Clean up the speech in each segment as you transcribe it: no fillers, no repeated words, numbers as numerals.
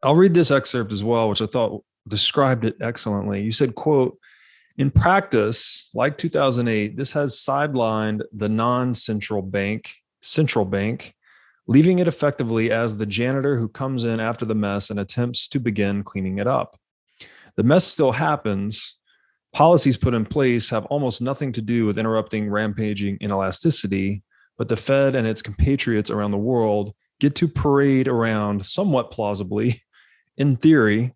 I'll read this excerpt as well, which I thought described it excellently. You said, quote, "In practice, like 2008, this has sidelined the non-central bank, central bank, leaving it effectively as the janitor who comes in after the mess and attempts to begin cleaning it up. The mess still happens. Policies put in place have almost nothing to do with interrupting rampaging inelasticity, but the Fed and its compatriots around the world get to parade around somewhat plausibly, in theory,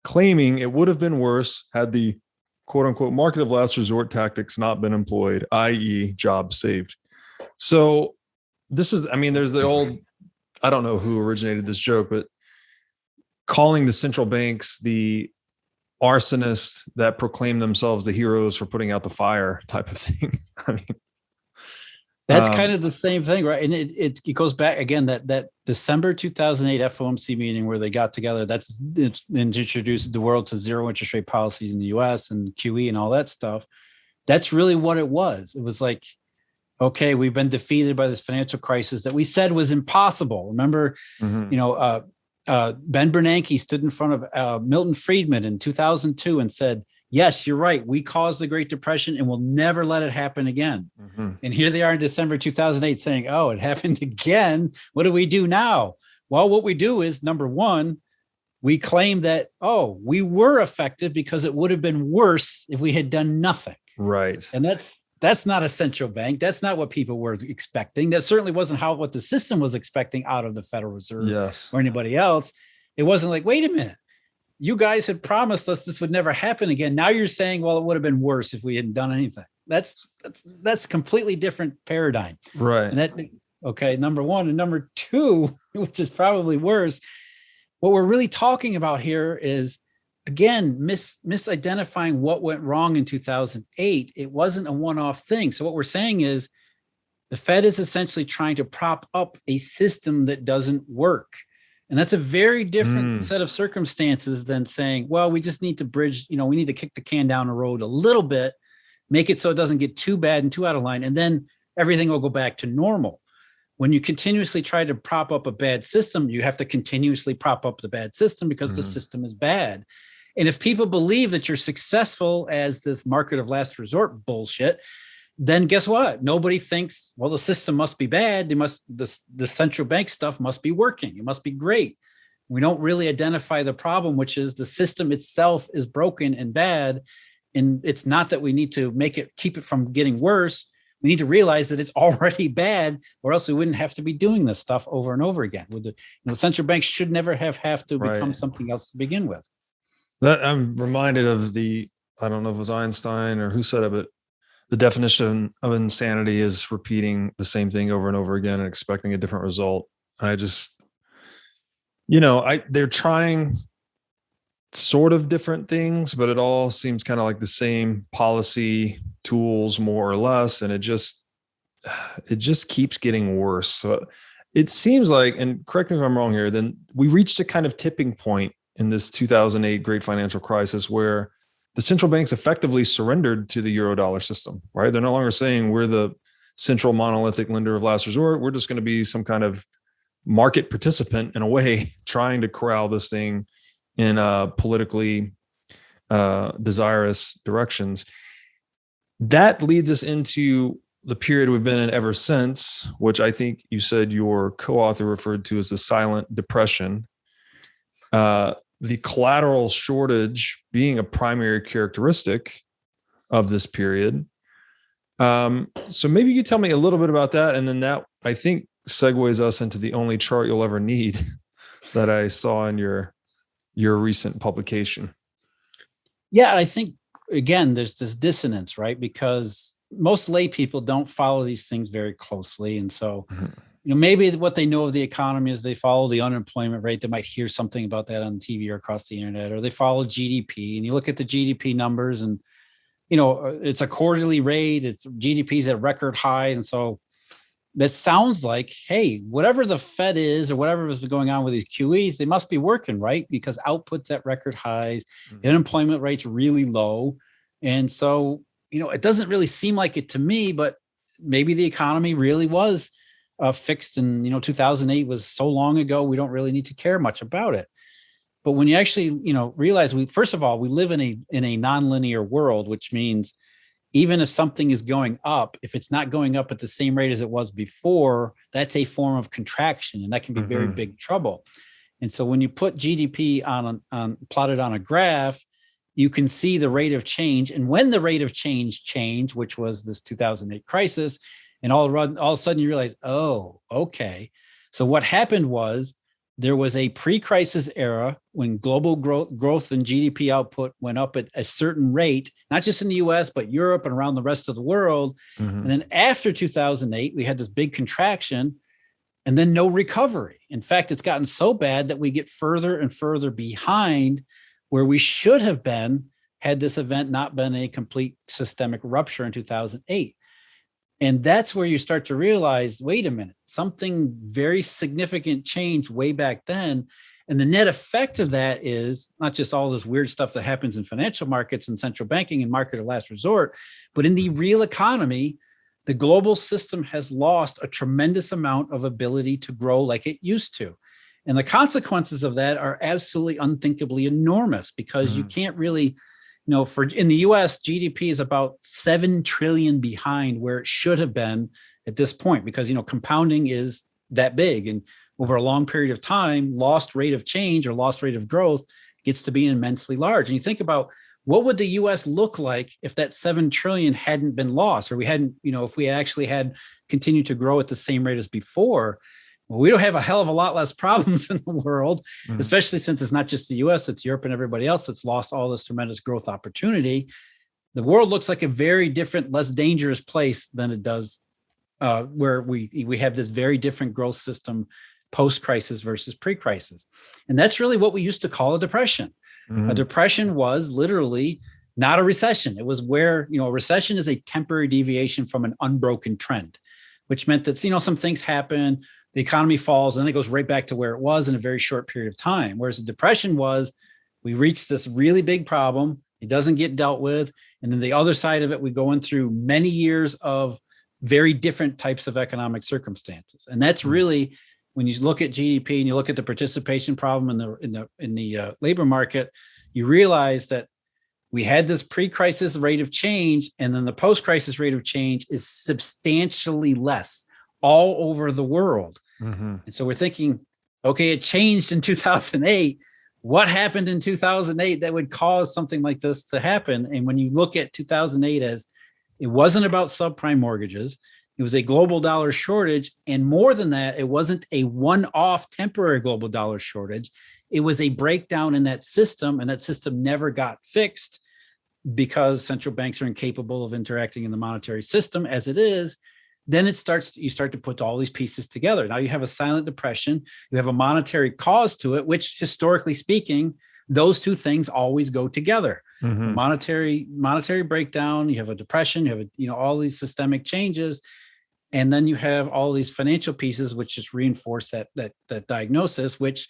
claiming it would have been worse had the quote unquote market of last resort tactics not been employed, i.e. jobs saved." So this is, I mean, there's the old, I don't know who originated this joke, but calling the central banks the arsonists that proclaim themselves the heroes for putting out the fire type of thing. I mean, that's kind of the same thing, right? And it goes back again, that December 2008 FOMC meeting where they got together, it's introduced the world to zero interest rate policies in the US and QE and all that stuff. That's really what it was. It was like, okay, we've been defeated by this financial crisis that we said was impossible. Remember, Ben Bernanke stood in front of Milton Friedman in 2002 and said, yes, you're right. We caused the Great Depression and we'll never let it happen again. And here they are in December 2008 saying, oh, it happened again. What do we do now? Well, what we do is, number one, we claim that, oh, we were effective because it would have been worse if we had done nothing. Right. And that's not a central bank. That's not what people were expecting. That certainly wasn't what the system was expecting out of the Federal Reserve or anybody else. It wasn't like, wait a minute, you guys had promised us this would never happen again. Now you're saying, well, it would have been worse if we hadn't done anything. That's completely different paradigm. Right. And okay, number one. And number two, which is probably worse, what we're really talking about here is, again, misidentifying what went wrong in 2008. It wasn't a one-off thing. So what we're saying is the Fed is essentially trying to prop up a system that doesn't work. And that's a very different set of circumstances than saying, well, we just need to bridge, we need to kick the can down the road a little bit, make it so it doesn't get too bad and too out of line, and then everything will go back to normal. When you continuously try to prop up a bad system, you have to continuously prop up the bad system because the system is bad. And if people believe that you're successful as this market of last resort bullshit, then guess what? Nobody thinks, well, the system must be bad. The central bank stuff must be working. It must be great. We don't really identify the problem, which is the system itself is broken and bad. And it's not that we need to keep it from getting worse. We need to realize that it's already bad, or else we wouldn't have to be doing this stuff over and over again. The central banks should never have to become something else to begin with. That I'm reminded of I don't know if it was Einstein or who said it, but the definition of insanity is repeating the same thing over and over again and expecting a different result. I just, they're trying sort of different things, but it all seems kind of like the same policy tools, more or less. And it just keeps getting worse. So it seems like, and correct me if I'm wrong here, then we reached a kind of tipping point in this 2008 great financial crisis where the central banks effectively surrendered to the Eurodollar system, right? They're no longer saying we're the central monolithic lender of last resort. We're just going to be some kind of market participant in a way, trying to corral this thing in politically desirous directions. That leads us into the period we've been in ever since, which I think you said your co-author referred to as the silent depression. The collateral shortage being a primary characteristic of this period. So maybe you tell me a little bit about that. And then that, I think, segues us into the only chart you'll ever need that I saw in your recent publication. Yeah, I think, again, there's this dissonance, right? Because most lay people don't follow these things very closely. And so, maybe what they know of the economy is they follow the unemployment rate. They might hear something about that on TV or across the internet, or they follow GDP. And you look at the GDP numbers and, it's a quarterly rate. It's GDP's at record high. And so that sounds like, hey, whatever the Fed is or whatever has been going on with these QEs, they must be working, right? Because output's at record highs, the unemployment rate's really low. And so, it doesn't really seem like it to me, but maybe the economy really was fixed. And, 2008 was so long ago, we don't really need to care much about it. But when you actually, realize first of all, we live in a nonlinear world, which means even if something is going up, if it's not going up at the same rate as it was before, that's a form of contraction, and that can be very big trouble. And so when you put GDP plotted on a graph, you can see the rate of change. And when the rate of change changed, which was this 2008 crisis, and all of a sudden you realize, oh, okay. So what happened was there was a pre-crisis era when global growth and GDP output went up at a certain rate, not just in the US, but Europe and around the rest of the world. And then after 2008, we had this big contraction and then no recovery. In fact, it's gotten so bad that we get further and further behind where we should have been had this event not been a complete systemic rupture in 2008. And that's where you start to realize, wait a minute, something very significant changed way back then. And the net effect of that is not just all this weird stuff that happens in financial markets and central banking and market of last resort, but in the real economy, the global system has lost a tremendous amount of ability to grow like it used to. And the consequences of that are absolutely unthinkably enormous, because you can't really, in the US, GDP is about 7 trillion behind where it should have been at this point, because, compounding is that big. And over a long period of time, lost rate of change or lost rate of growth gets to be immensely large. And you think about what would the US look like if that 7 trillion hadn't been lost, or we hadn't, if we actually had continued to grow at the same rate as before. Well, we don't have a hell of a lot less problems in the world, especially since it's not just the US, it's Europe and everybody else that's lost all this tremendous growth opportunity. The world looks like a very different, less dangerous place than it does where we have this very different growth system post-crisis versus pre-crisis. And that's really what we used to call a depression. A depression was literally not a recession. It was where, a recession is a temporary deviation from an unbroken trend, which meant that, some things happen, the economy falls, and then it goes right back to where it was in a very short period of time. Whereas the depression was, we reached this really big problem, it doesn't get dealt with, and then the other side of it, we go in through many years of very different types of economic circumstances. And that's really, when you look at GDP and you look at the participation problem in the labor market, you realize that we had this pre-crisis rate of change, and then the post-crisis rate of change is substantially less all over the world. And so we're thinking, okay, it changed in 2008. What happened in 2008 that would cause something like this to happen? And when you look at 2008 as, it wasn't about subprime mortgages, it was a global dollar shortage. And more than that, it wasn't a one-off temporary global dollar shortage. It was a breakdown in that system, and that system never got fixed because central banks are incapable of interacting in the monetary system as it is. Then you start to put all these pieces together. Now you have a silent depression, you have a monetary cause to it, which historically speaking, those two things always go together. Monetary breakdown, you have a depression, you have all these systemic changes, and then you have all these financial pieces which just reinforce that diagnosis, which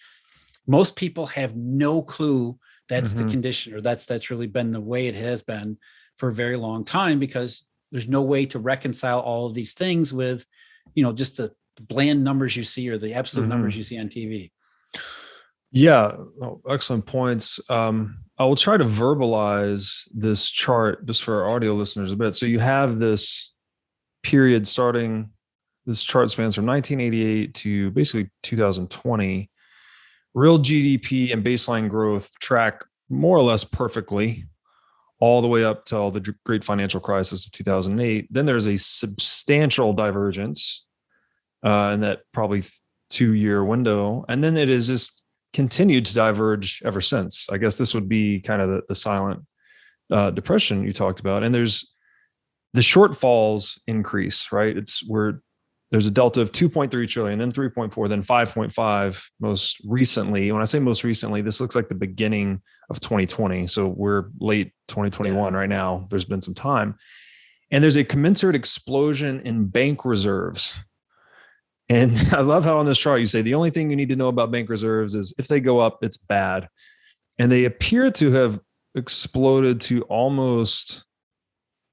most people have no clue that's the condition, or that's really been the way it has been for a very long time, because there's no way to reconcile all of these things with, just the bland numbers you see or the absolute numbers you see on TV. Yeah, excellent points. I will try to verbalize this chart just for our audio listeners a bit. So you have this period starting, this chart spans from 1988 to basically 2020. Real GDP and baseline growth track more or less perfectly all the way up till the great financial crisis of 2008. Then there's a substantial divergence in that probably 2-year window. And then it has just continued to diverge ever since. I guess this would be kind of the silent depression you talked about. And there's the shortfalls increase, right? It's where there's a delta of 2.3 trillion, then 3.4, then 5.5 most recently. When I say most recently, this looks like the beginning of 2020. So we're late 2021 right now. There's been some time. And there's a commensurate explosion in bank reserves. And I love how on this chart you say the only thing you need to know about bank reserves is if they go up, it's bad. And they appear to have exploded to almost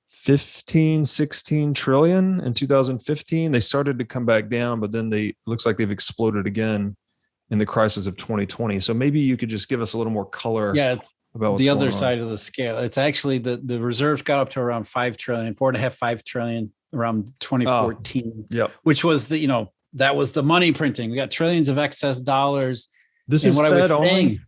16 trillion in 2015. They started to come back down, but then it looks like they've exploded again in the crisis of 2020. So maybe you could just give us a little more color. Yeah, about what's the other going on. side of the scale. It's actually the reserves got up to around 5 trillion, 4.5, 5 trillion around 2014, which was that was the money printing. We got trillions of excess dollars. This is Fed only?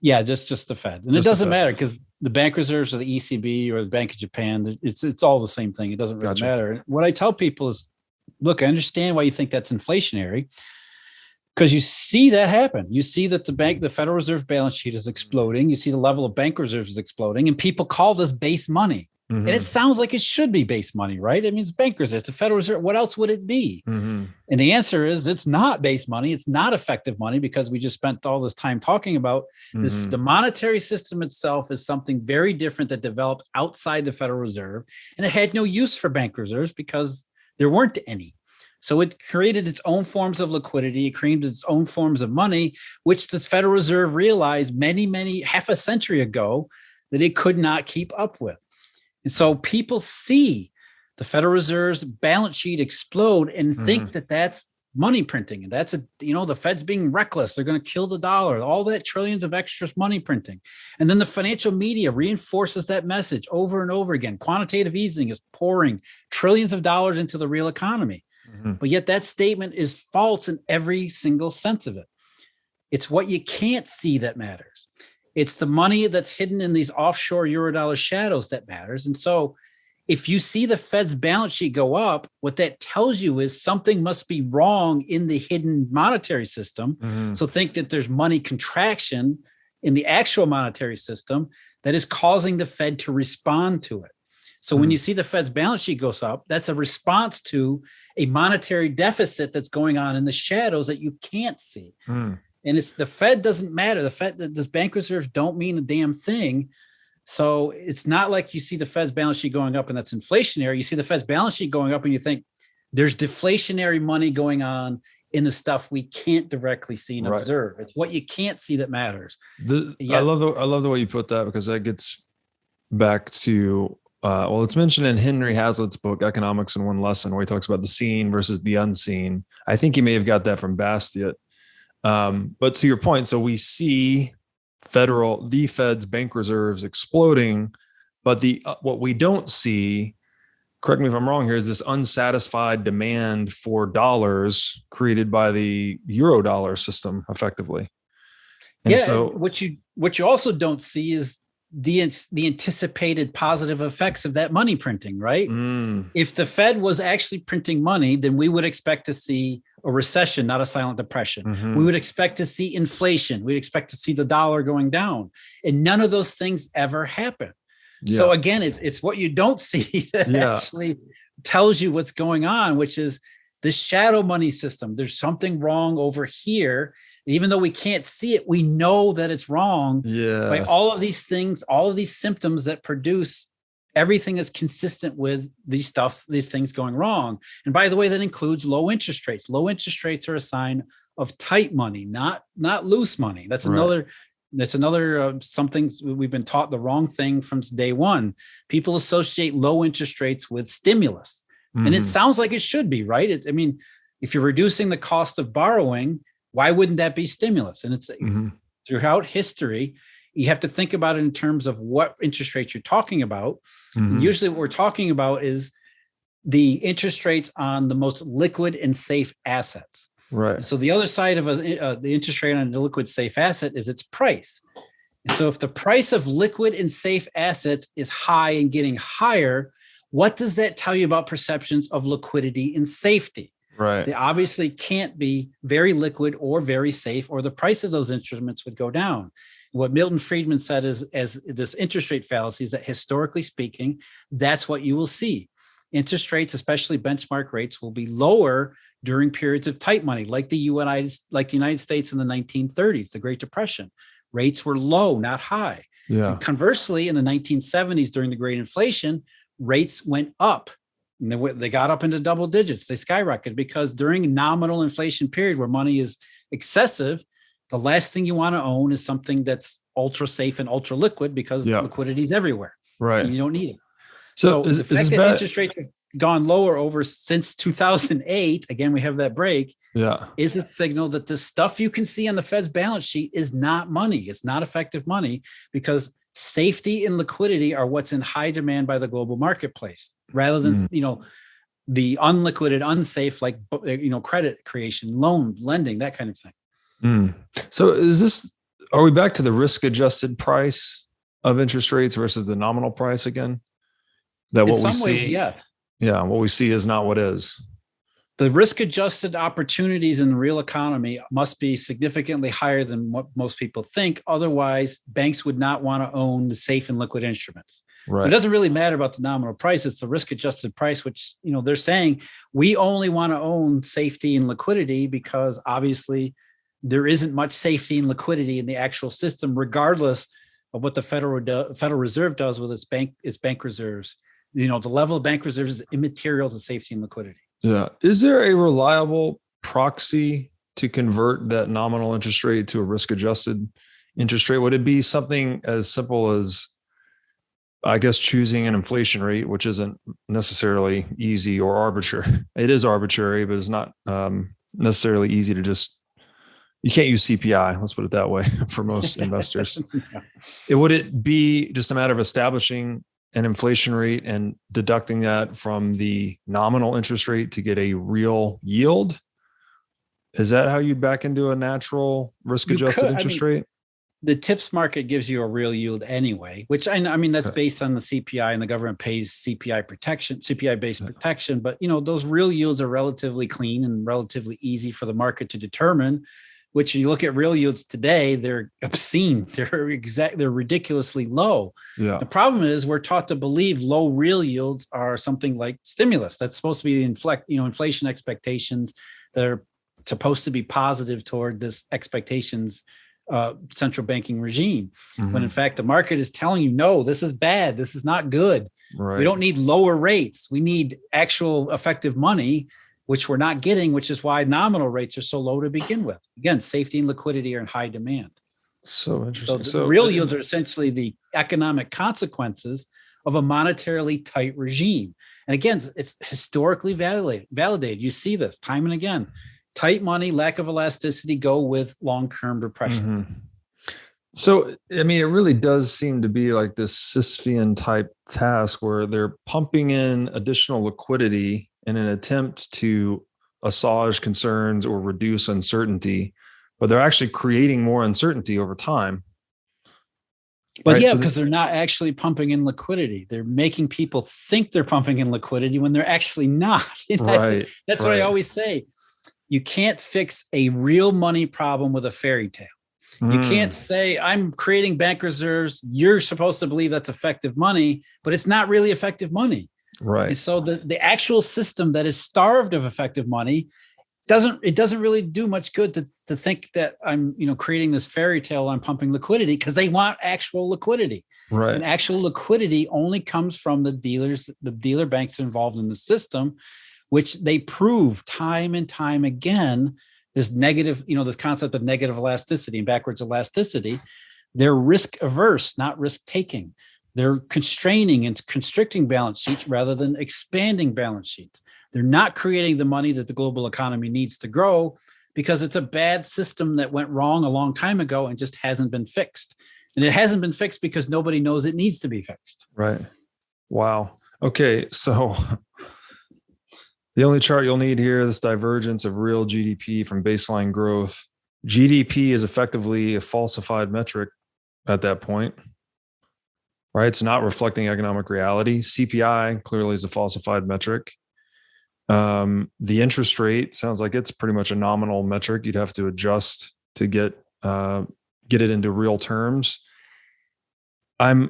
Yeah, just the Fed. And it doesn't matter because the bank reserves or the ECB or the Bank of Japan, it's all the same thing. It doesn't really matter. What I tell people is, look, I understand why you think that's inflationary, because you see that happen. You see that the Federal Reserve balance sheet is exploding. You see the level of bank reserves is exploding, and people call this base money. Mm-hmm. And it sounds like it should be base money, right? I mean, it's bank reserves, it's the Federal Reserve. What else would it be? Mm-hmm. And the answer is it's not base money. It's not effective money, because we just spent all this time talking about this. The monetary system itself is something very different that developed outside the Federal Reserve, and it had no use for bank reserves because there weren't any. So it created its own forms of liquidity. It created its own forms of money, which the Federal Reserve realized half a century ago that it could not keep up with. And so people see the Federal Reserve's balance sheet explode and think that that's money printing. And that's the Fed's being reckless. They're going to kill the dollar, all that trillions of extra money printing. And then the financial media reinforces that message over and over again. Quantitative easing is pouring trillions of dollars into the real economy. But yet that statement is false in every single sense of it. It's what you can't see that matters. It's the money that's hidden in these offshore Eurodollar shadows that matters. And so if you see the Fed's balance sheet go up, what that tells you is something must be wrong in the hidden monetary system. So think that there's money contraction in the actual monetary system that is causing the Fed to respond to it. So when you see the Fed's balance sheet goes up, that's a response to a monetary deficit that's going on in the shadows that you can't see. And it's the Fed doesn't matter. The Fed, this bank reserves don't mean a damn thing. So it's not like you see the Fed's balance sheet going up and that's inflationary. You see the Fed's balance sheet going up and you think there's deflationary money going on in the stuff we can't directly see and observe. It's what you can't see that matters. I love the way you put that, because that gets back to it's mentioned in Henry Hazlitt's book, Economics in One Lesson, where he talks about the seen versus the unseen. I think he may have got that from Bastiat. But to your point, so we see the Fed's bank reserves exploding, but what we don't see, correct me if I'm wrong here, is this unsatisfied demand for dollars created by the Eurodollar system, effectively. And so what you also don't see is the anticipated positive effects of that money printing, right? If the Fed was actually printing money, then we would expect to see a recession, not a silent depression. We would expect to see inflation. We'd expect to see the dollar going down. And none of those things ever happen. So again, it's what you don't see that actually tells you what's going on, which is this shadow money system. There's something wrong over here. Even though we can't see it, we know that it's wrong by all of these things, all of these symptoms that produce everything is consistent with these things going wrong. And by the way, that includes low interest rates. Low interest rates are a sign of tight money, not loose money. That's another something we've been taught the wrong thing from day one. People associate low interest rates with stimulus. And it sounds like it should be, right? I mean, if you're reducing the cost of borrowing, why wouldn't that be stimulus? And it's throughout history, you have to think about it in terms of what interest rates you're talking about. And usually what we're talking about is the interest rates on the most liquid and safe assets. Right. So the other side of the interest rate on the liquid safe asset is its price. And so if the price of liquid and safe assets is high and getting higher, what does that tell you about perceptions of liquidity and safety? Right. They obviously can't be very liquid or very safe, or the price of those instruments would go down. What Milton Friedman said is, as this interest rate fallacy, is that historically speaking, that's what you will see. Interest rates, especially benchmark rates, will be lower during periods of tight money, like the United States in the 1930s, the Great Depression. Rates were low, not high. And conversely, in the 1970s, during the Great Inflation, rates went up. And they got up into double digits. They skyrocketed because during nominal inflation period where money is excessive, the last thing you want to own is something that's ultra safe and ultra liquid, because liquidity is everywhere. Right. And you don't need it. So the fact that interest rates gone lower since 2008, again, we have that break, is a signal that the stuff you can see on the Fed's balance sheet is not money. It's not effective money, because safety and liquidity are what's in high demand by the global marketplace, rather than, the unliquided, unsafe, like, credit creation, loan, lending, that kind of thing. So are we back to the risk-adjusted price of interest rates versus the nominal price again? That what we see, what we see is not what is. The risk-adjusted opportunities in the real economy must be significantly higher than what most people think. Otherwise, banks would not want to own the safe and liquid instruments. Right. It doesn't really matter about the nominal price. It's the risk-adjusted price, which, they're saying we only want to own safety and liquidity because obviously there isn't much safety and liquidity in the actual system, regardless of what the Federal Reserve does with its bank reserves. The level of bank reserves is immaterial to safety and liquidity. Yeah. Is there a reliable proxy to convert that nominal interest rate to a risk-adjusted interest rate? Would it be something as simple as, I guess, choosing an inflation rate, which isn't necessarily easy or arbitrary? It is arbitrary, but it's not necessarily easy to just, you can't use CPI, let's put it that way, for most investors. Would it be just a matter of establishing an inflation rate and deducting that from the nominal interest rate to get a real yield? Is that how you'd back into a natural risk-adjusted interest rate? The TIPS market gives you a real yield anyway, which I mean, that's based on the CPI, and the government pays CPI-based protection. But, those real yields are relatively clean and relatively easy for the market to determine, which you look at real yields today, they're obscene. They're ridiculously low. Yeah. The problem is we're taught to believe low real yields are something like stimulus. That's supposed to be inflation expectations that are supposed to be positive toward this expectations central banking regime. When in fact, the market is telling you, no, this is bad. This is not good. Right. We don't need lower rates. We need actual effective money, which we're not getting, which is why nominal rates are so low to begin with. Again, safety and liquidity are in high demand. So interesting. So real yields are essentially the economic consequences of a monetarily tight regime. And again, it's historically validated. You see this time and again. Tight money, lack of elasticity go with long-term depression. So, I mean, it really does seem to be like this Sisyphean type task where they're pumping in additional liquidity in an attempt to assuage concerns or reduce uncertainty, but they're actually creating more uncertainty over time. But right? Because they're not actually pumping in liquidity. They're making people think they're pumping in liquidity when they're actually not. That's what I always say. You can't fix a real money problem with a fairy tale. You can't say, I'm creating bank reserves. You're supposed to believe that's effective money, but it's not really effective money. Right. And so the actual system that is starved of effective money doesn't really do much good to think that I'm, creating this fairy tale, I'm pumping liquidity, because they want actual liquidity. Right. And actual liquidity only comes from the dealer banks involved in the system, which they prove time and time again, this negative, this concept of negative elasticity and backwards elasticity. They're risk averse, not risk taking. They're constraining and constricting balance sheets rather than expanding balance sheets. They're not creating the money that the global economy needs to grow, because it's a bad system that went wrong a long time ago and just hasn't been fixed. And it hasn't been fixed because nobody knows it needs to be fixed. Right. Wow. Okay. So the only chart you'll need here, this divergence of real GDP from baseline growth. GDP is effectively a falsified metric at that point, right? It's not reflecting economic reality. CPI clearly is a falsified metric. The interest rate sounds like it's pretty much a nominal metric. You'd have to adjust to get it into real terms. I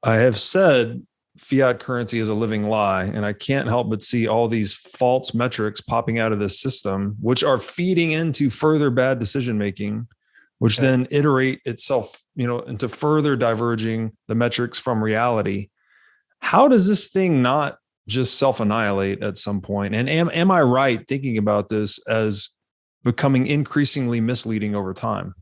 have said fiat currency is a living lie, and I can't help but see all these false metrics popping out of this system, which are feeding into further bad decision making, which then iterate itself, into further diverging the metrics from reality. How does this thing not just self-annihilate at some point? And am I right thinking about this as becoming increasingly misleading over time?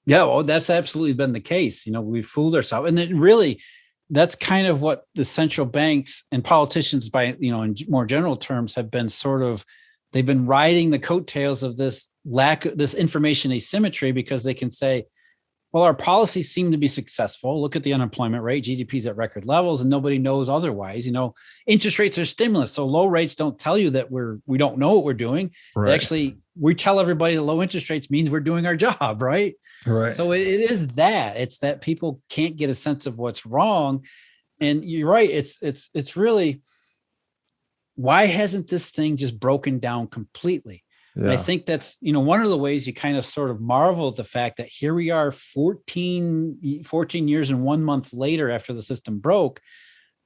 Yeah, well, that's absolutely been the case. We've fooled ourselves. And then really, that's kind of what the central banks and politicians, by, you know, in more general terms, have been sort of, they've been riding the coattails of this this information asymmetry, because they can say, well, our policies seem to be successful. Look at the unemployment rate, GDP's at record levels, and nobody knows otherwise. You know, interest rates are stimulus, so low rates don't tell you that we don't know what we're doing. Right. Actually, we tell everybody that low interest rates means we're doing our job, right? Right. So it is that. It's that people can't get a sense of what's wrong. And you're right. It's really, why hasn't this thing just broken down completely? Yeah. And I think that's, you know, one of the ways you kind of sort of marvel at the fact that here we are 14 years and 1 month later after the system broke,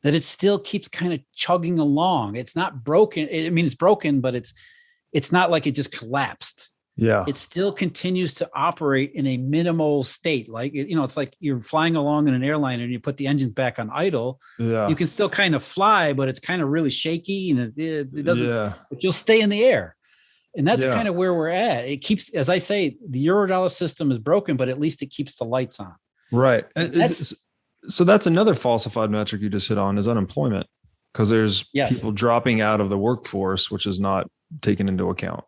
that it still keeps kind of chugging along. It's not broken. I mean, it's broken, but it's not like it just collapsed. Yeah. It still continues to operate in a minimal state. Like, you know, it's like you're flying along in an airliner and you put the engines back on idle. Yeah. You can still kind of fly, but it's kind of really shaky, and it doesn't, but you'll stay in the air. And that's kind of where we're at. It keeps, as I say, the Eurodollar system is broken, but at least it keeps the lights on. Right. So that's another falsified metric you just hit on, is unemployment, because there's people dropping out of the workforce, which is not taken into account.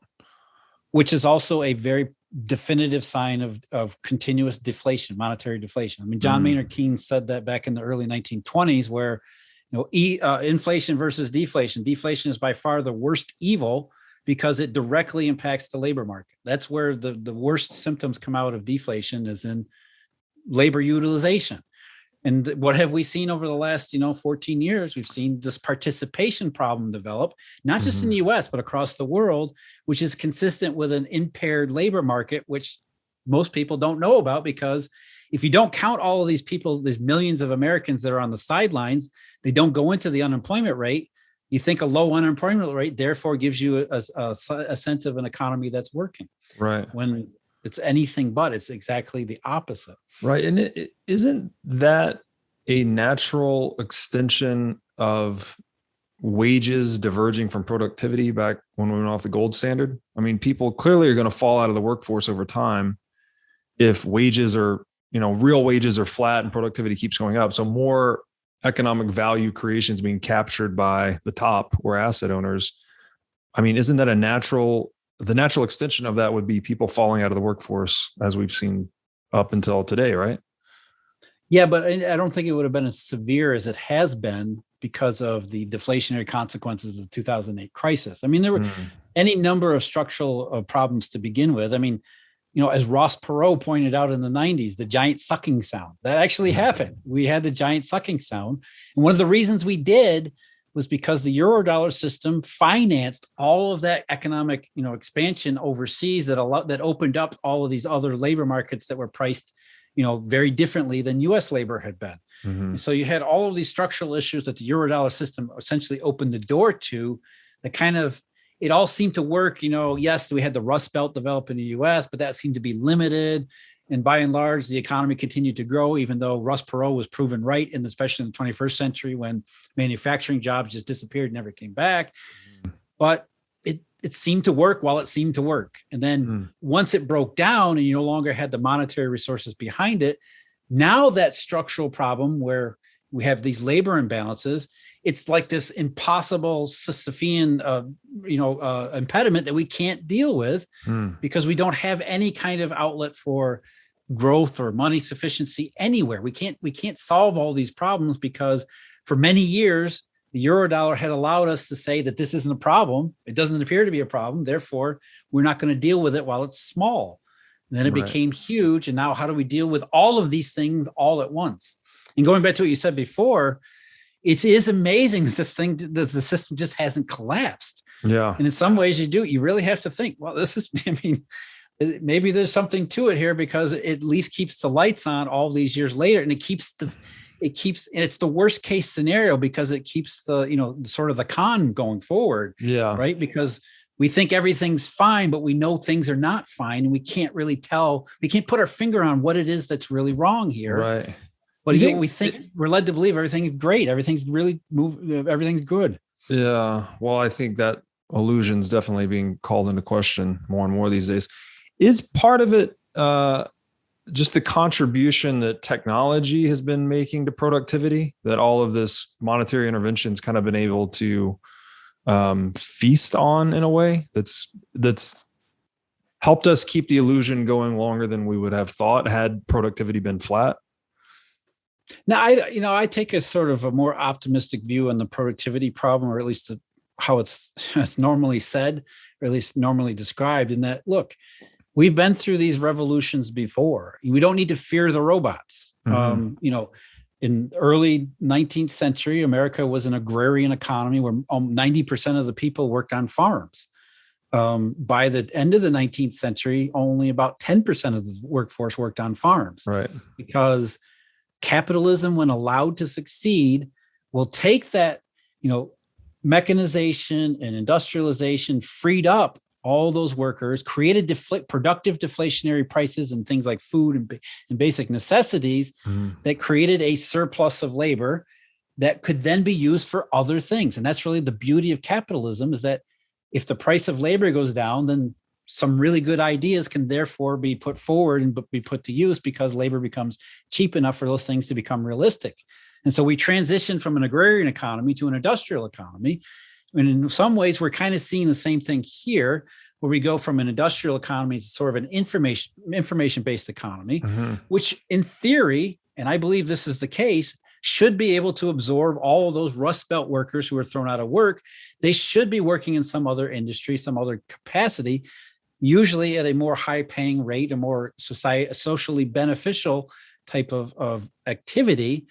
Which is also a very definitive sign of continuous deflation, monetary deflation. I mean, John Maynard Keynes said that back in the early 1920s, where, you know, inflation versus deflation. Deflation is by far the worst evil, because it directly impacts the labor market. That's where the worst symptoms come out of deflation, is in labor utilization. And what have we seen over the last, 14 years? We've seen this participation problem develop, not just in the US, but across the world, which is consistent with an impaired labor market, which most people don't know about, because if you don't count all of these people, there's millions of Americans that are on the sidelines, they don't go into the unemployment rate. You think a low unemployment rate, therefore, gives you a sense of an economy that's working. Right. When it's anything but, it's exactly the opposite. Right. And isn't that a natural extension of wages diverging from productivity back when we went off the gold standard? I mean, people clearly are going to fall out of the workforce over time if wages are, real wages are flat and productivity keeps going up. So more economic value creation is being captured by the top, or asset owners. I mean, isn't that the natural extension of that would be people falling out of the workforce, as we've seen up until today, right? Yeah, but I don't think it would have been as severe as it has been because of the deflationary consequences of the 2008 crisis. I mean, there were any number of structural problems to begin with. I mean, as Ross Perot pointed out in the 90s, the giant sucking sound, that actually happened. We had the giant sucking sound. And one of the reasons we did was because the Eurodollar system financed all of that economic, expansion overseas that opened up all of these other labor markets that were priced, very differently than US labor had been. And so you had all of these structural issues that the Eurodollar system essentially opened the door to, that kind of, it all seemed to work. Yes, we had the Rust Belt develop in the US, but that seemed to be limited. And by and large, the economy continued to grow, even though Ross Perot was proven right, and especially in the 21st century, when manufacturing jobs just disappeared, never came back. But it seemed to work while it seemed to work. And then once it broke down and you no longer had the monetary resources behind it, now that structural problem where we have these labor imbalances, it's like this impossible Sisyphean, impediment that we can't deal with because we don't have any kind of outlet for growth or money sufficiency anywhere. We can't solve all these problems because for many years, the Eurodollar had allowed us to say that this isn't a problem. It doesn't appear to be a problem. Therefore, we're not going to deal with it while it's small. And then it became huge. And now how do we deal with all of these things all at once? And going back to what you said before, it is amazing that the system just hasn't collapsed. Yeah. And in some ways you really have to think, well, maybe there's something to it here, because it at least keeps the lights on all these years later. And it's the worst case scenario because it keeps the, sort of the con going forward. Yeah. Right. Because we think everything's fine, but we know things are not fine. And we can't really tell, we can't put our finger on what it is that's really wrong here. Right. But we're led to believe everything is great. Everything's really everything's good. Yeah. Well, I think that illusion's definitely being called into question more and more these days. Is part of it just the contribution that technology has been making to productivity, that all of this monetary intervention's kind of been able to feast on in a way that's helped us keep the illusion going longer than we would have thought had productivity been flat. Now, I take a sort of a more optimistic view on the productivity problem, or at least how it's normally said, or at least normally described, in that, look, we've been through these revolutions before. We don't need to fear the robots. In early 19th century, America was an agrarian economy where 90% of the people worked on farms. By the end of the 19th century, only about 10% of the workforce worked on farms. Right. Because capitalism, when allowed to succeed, will take that, mechanization and industrialization, freed up all those workers, created productive deflationary prices and things like food and basic necessities that created a surplus of labor that could then be used for other things. And that's really the beauty of capitalism, is that if the price of labor goes down, then some really good ideas can therefore be put forward and be put to use because labor becomes cheap enough for those things to become realistic. And so we transition from an agrarian economy to an industrial economy. And in some ways, we're kind of seeing the same thing here, where we go from an industrial economy to sort of an information-based economy, which in theory, and I believe this is the case, should be able to absorb all of those Rust Belt workers who are thrown out of work. They should be working in some other industry, some other capacity, usually at a more high-paying rate, a more socially beneficial type of activity,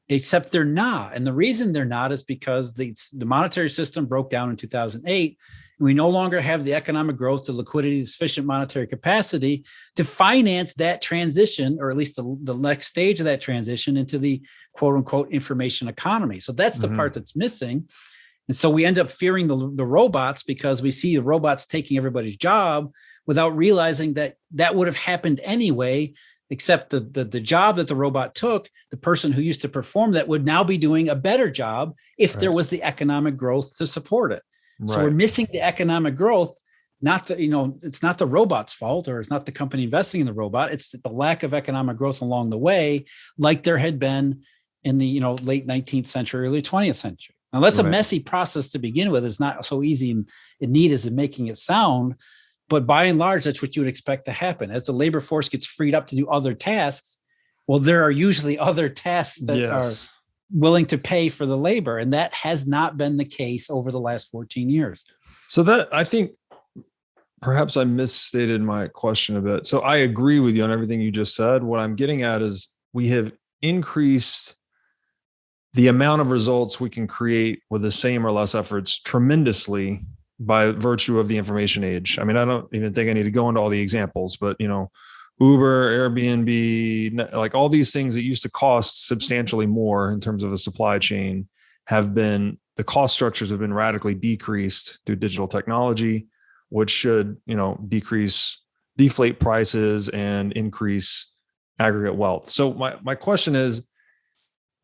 except they're not. And the reason they're not is because the monetary system broke down in 2008. And we no longer have the economic growth, the liquidity, the sufficient monetary capacity to finance that transition, or at least the next stage of that transition into the quote unquote information economy. So that's the part that's missing. And so we end up fearing the robots because we see the robots taking everybody's job without realizing that that would have happened anyway, except the job that the robot took, the person who used to perform that would now be doing a better job if there was the economic growth to support it. So we're missing the economic growth, it's not the robot's fault, or it's not the company investing in the robot. It's the lack of economic growth along the way, like there had been in the late 19th century, early 20th century. Now that's a messy process to begin with. It's not so easy and neat as in making it sound, but by and large, that's what you would expect to happen. As the labor force gets freed up to do other tasks, well, there are usually other tasks that are willing to pay for the labor. And that has not been the case over the last 14 years. So that, I think perhaps I misstated my question a bit. So I agree with you on everything you just said. What I'm getting at is we have increased the amount of results we can create with the same or less efforts tremendously by virtue of the information age. I mean, I don't even think I need to go into all the examples, but Uber, Airbnb, like all these things that used to cost substantially more in terms of a supply chain the cost structures have been radically decreased through digital technology, which should, deflate prices and increase aggregate wealth. So my question is,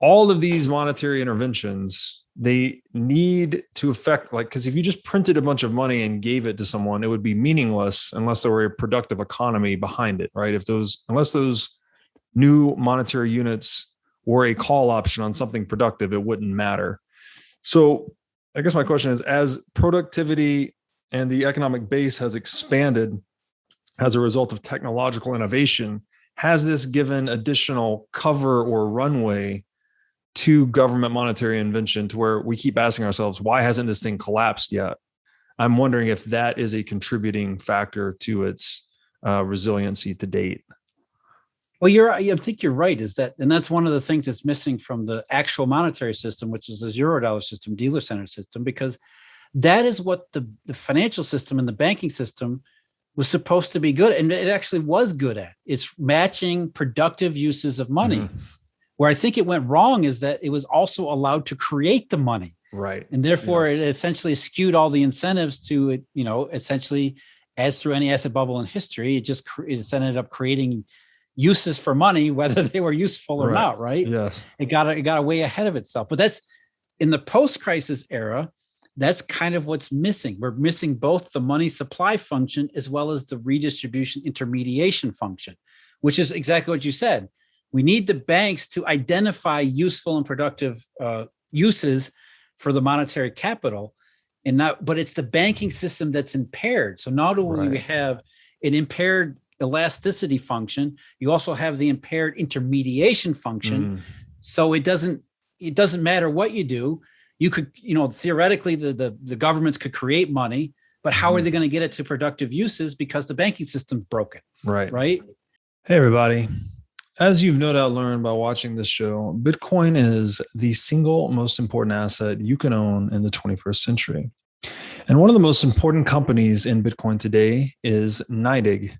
all of these monetary interventions, they need to affect, because if you just printed a bunch of money and gave it to someone, it would be meaningless unless there were a productive economy behind it, right? Unless those new monetary units were a call option on something productive, it wouldn't matter. So I guess my question is, as productivity and the economic base has expanded as a result of technological innovation, has this given additional cover or runway to government monetary intervention, to where we keep asking ourselves, why hasn't this thing collapsed yet? I'm wondering if that is a contributing factor to its resiliency to date. Well, I think you're right, and that's one of the things that's missing from the actual monetary system, which is this Eurodollar system, dealer center system, because that is what the financial system and the banking system was supposed to be good at, and it actually was good at. It's matching productive uses of money. Where I think it went wrong is that it was also allowed to create the money. Right. And therefore it essentially skewed all the incentives to it, essentially, as through any asset bubble in history, it ended up creating uses for money, whether they were useful or not, right? Yes. It got way ahead of itself. But that's in the post-crisis era, that's kind of what's missing. We're missing both the money supply function as well as the redistribution intermediation function. which is exactly what you said. We need the banks to identify useful and productive uses for the monetary capital, but it's the banking system that's impaired. So not only we have an impaired elasticity function, you also have the impaired intermediation function. So it doesn't matter what you do. You could, theoretically, the governments could create money, but how are they going to get it to productive uses because the banking system's broken? Right. Right. Hey, everybody. As you've no doubt learned by watching this show, Bitcoin is the single most important asset you can own in the 21st century. And one of the most important companies in Bitcoin today is NYDIG.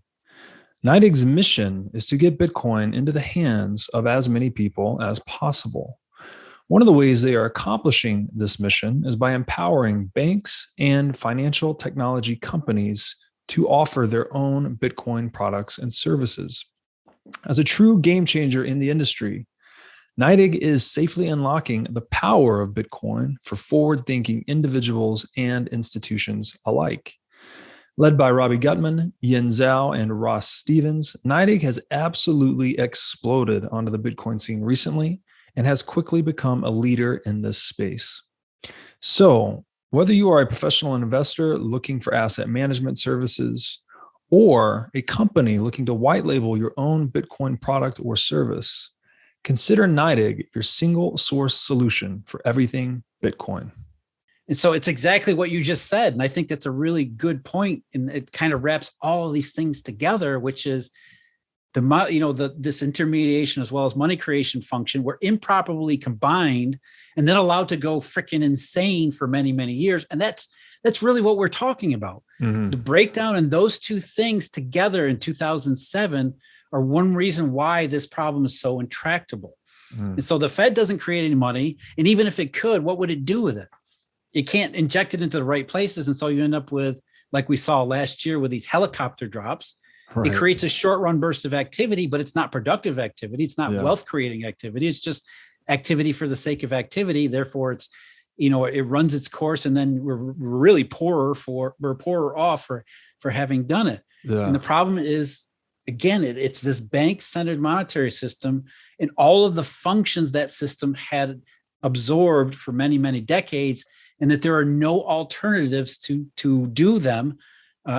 NYDIG's mission is to get Bitcoin into the hands of as many people as possible. One of the ways they are accomplishing this mission is by empowering banks and financial technology companies to offer their own Bitcoin products and services. As a true game changer in the industry, NYDIG is safely unlocking the power of Bitcoin for forward-thinking individuals and institutions alike. Led by Robbie Gutman, Yin Zhao, and Ross Stevens, NYDIG has absolutely exploded onto the Bitcoin scene recently and has quickly become a leader in this space. So, whether you are a professional investor looking for asset management services, or a company looking to white label your own Bitcoin product or service, consider NYDIG your single source solution for everything Bitcoin. And so it's exactly what you just said. And I think that's a really good point. And it kind of wraps all of these things together, which is this intermediation as well as money creation function were improperly combined and then allowed to go freaking insane for many, many years. And that's really what we're talking about. The breakdown in those two things together in 2007 are one reason why this problem is so intractable. And so the Fed doesn't create any money. And even if it could, what would it do with it? It can't inject it into the right places. And so you end up with, like we saw last year with these helicopter drops. It creates a short run burst of activity, but it's not productive activity. It's not wealth creating activity. It's just activity for the sake of activity. Therefore, it's, it runs its course, and then we're really poorer off for having done it. And the problem is, again, it's this bank-centered monetary system and all of the functions that system had absorbed for many, many decades, and that there are no alternatives to do them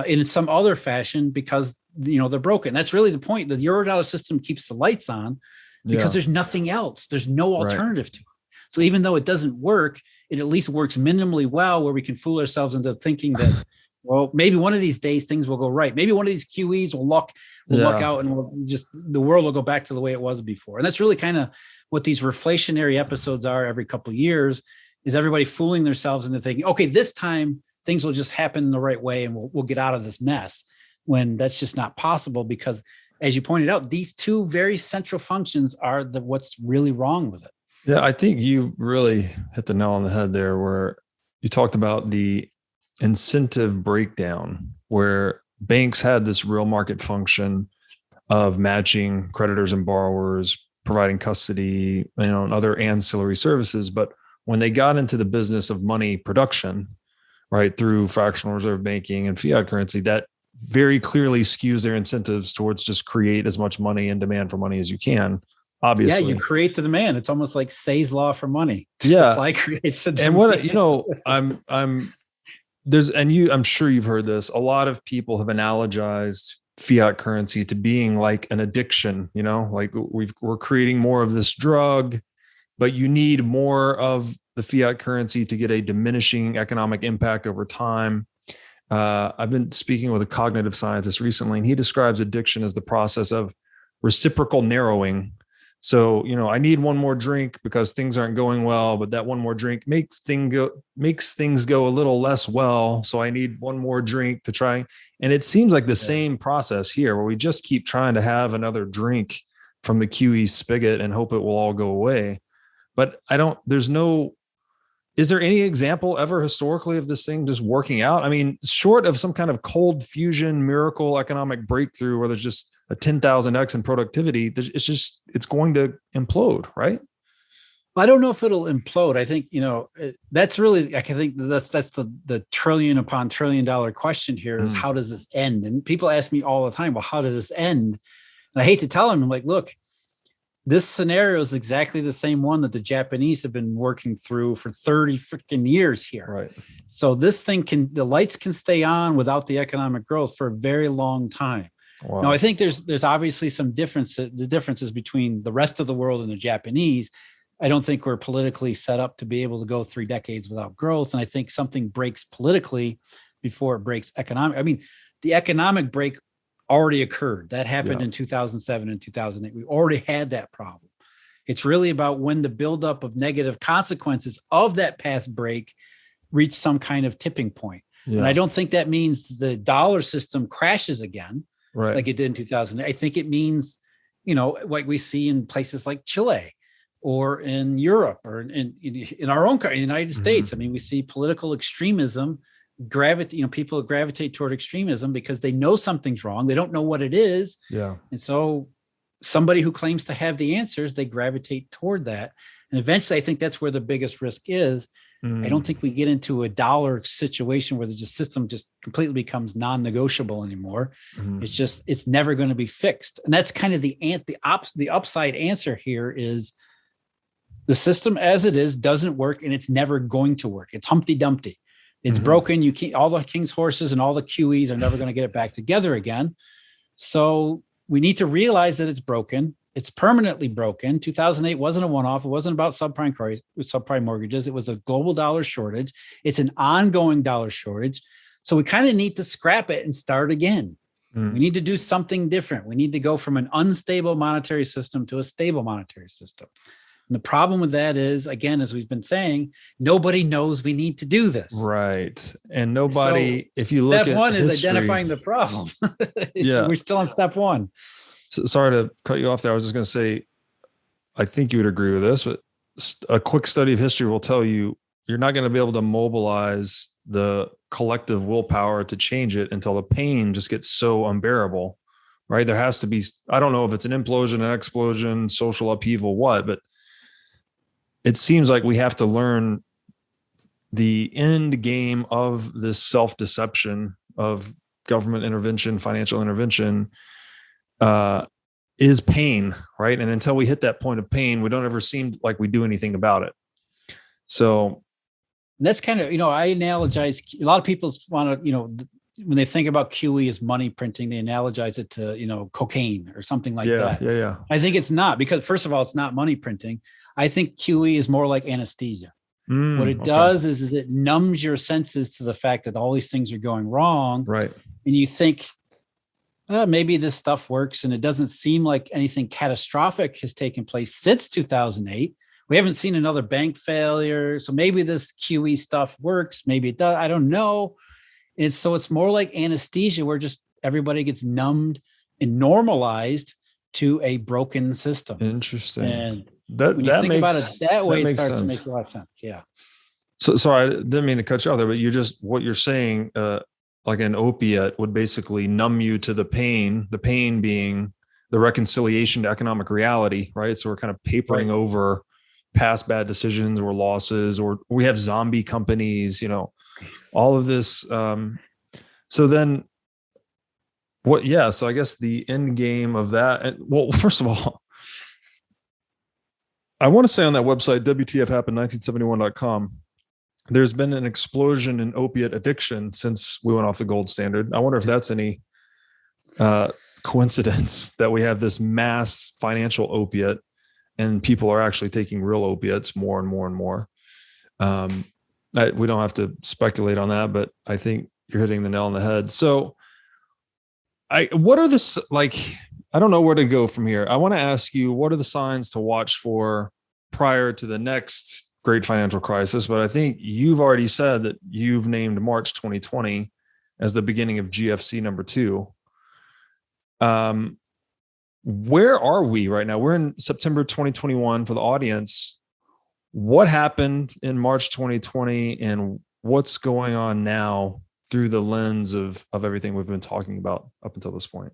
in some other fashion because they're broken. That's really the point. The Eurodollar system keeps the lights on because there's nothing else. There's no alternative to it. So even though it doesn't work, it at least works minimally well, where we can fool ourselves into thinking that, well, maybe one of these days things will go right. Maybe one of these QEs will luck out, and the world will go back to the way it was before. And that's really kind of what these reflationary episodes are every couple of years, is everybody fooling themselves into thinking, okay, this time things will just happen the right way and we'll get out of this mess, when that's just not possible, because as you pointed out, these two very central functions are what's really wrong with it. Yeah, I think you really hit the nail on the head there, where you talked about the incentive breakdown, where banks had this real market function of matching creditors and borrowers, providing custody, and other ancillary services. But when they got into the business of money production, right, through fractional reserve banking and fiat currency, that very clearly skews their incentives towards just create as much money and demand for money as you can. Obviously, you create the demand. It's almost like Say's law for money. Supply creates the demand. And I'm sure you've heard this. A lot of people have analogized fiat currency to being like an addiction. Like we're creating more of this drug, but you need more of the fiat currency to get a diminishing economic impact over time. I've been speaking with a cognitive scientist recently, and he describes addiction as the process of reciprocal narrowing. So, I need one more drink because things aren't going well, but that one more drink makes things go a little less well. So I need one more drink to try. And it seems like the same process here, where we just keep trying to have another drink from the QE spigot and hope it will all go away. But is there any example ever historically of this thing just working out? I mean, short of some kind of cold fusion miracle economic breakthrough where there's just a 10,000x in productivity, it's going to implode, right? I don't know if it'll implode. I think, that's really, I think that's the trillion upon $1 trillion question here is how does this end? And people ask me all the time, well, how does this end? And I hate to tell them, I'm like, look, this scenario is exactly the same one that the Japanese have been working through for 30 freaking years here. Right. So this thing the lights can stay on without the economic growth for a very long time. Wow. Now, I think there's obviously some differences between the rest of the world and the Japanese. I don't think we're politically set up to be able to go 3 decades without growth. And I think something breaks politically before it breaks economic. I mean, the economic break already occurred. That happened in 2007 and 2008. We already had that problem. It's really about when the buildup of negative consequences of that past break reach some kind of tipping point. Yeah. And I don't think that means the dollar system crashes again, right, like it did in 2008. I think it means, what we see in places like Chile or in Europe or in our own country, in the United States. I mean, we see political extremism people gravitate toward extremism because they know something's wrong. They don't know what it is. Yeah. And so somebody who claims to have the answers, they gravitate toward that. And eventually I think that's where the biggest risk is. I don't think we get into a dollar situation where the system just completely becomes non-negotiable anymore. It's never going to be fixed. And that's kind of the upside answer here is the system as it is doesn't work and it's never going to work. It's Humpty Dumpty. It's broken. You can't, all the king's horses and all the QEs are never going to get it back together again. So we need to realize that it's broken. It's permanently broken. 2008 wasn't a one-off. It wasn't about subprime mortgages. It was a global dollar shortage. It's an ongoing dollar shortage. So we kind of need to scrap it and start again. We need to do something different. We need to go from an unstable monetary system to a stable monetary system. And the problem with that is, again, as we've been saying, nobody knows we need to do this. Right. And nobody, if you look at step one history, is identifying the problem. Yeah. We're still on step one. So, sorry to cut you off there. I was just going to say, I think you would agree with this, but a quick study of history will tell you, you're not going to be able to mobilize the collective willpower to change it until the pain just gets so unbearable, right? There has to be, I don't know if it's an implosion, an explosion, social upheaval, what, but it seems like we have to learn the end game of this self-deception of government intervention, financial intervention, is pain, right? And until we hit that point of pain, we don't ever seem like we do anything about it. So that's kind of, I analogize, a lot of people want to, when they think about QE as money printing, they analogize it to, cocaine or something like that. Yeah. I think it's not, because first of all, it's not money printing. I think QE is more like anesthesia. What it does is it numbs your senses to the fact that all these things are going wrong. Right. And you think, maybe this stuff works. And it doesn't seem like anything catastrophic has taken place since 2008. We haven't seen another bank failure. So maybe this QE stuff works. Maybe it does. I don't know. And so it's more like anesthesia where just everybody gets numbed and normalized to a broken system. Interesting. And that when you think about it that way, it starts sense. to make a lot of sense. Yeah. So sorry, I didn't mean to cut you off there, but what you're saying, like an opiate would basically numb you to the pain being the reconciliation to economic reality, right? So we're kind of papering over past bad decisions or losses, or we have zombie companies, all of this. So then what, so I guess the end game of that, and well, first of all, I want to say on that website, WTFhappened1971.com, there's been an explosion in opiate addiction since we went off the gold standard. I wonder if that's any coincidence that we have this mass financial opiate and people are actually taking real opiates more and more and more. We don't have to speculate on that, but I think you're hitting the nail on the head. So what are this, I don't know where to go from here. I want to ask you, what are the signs to watch for prior to the next great financial crisis? But I think you've already said that you've named March 2020 as the beginning of GFC number 2. Where are we right now? We're in September 2021 for the audience. What happened in March 2020 and what's going on now through the lens of everything we've been talking about up until this point?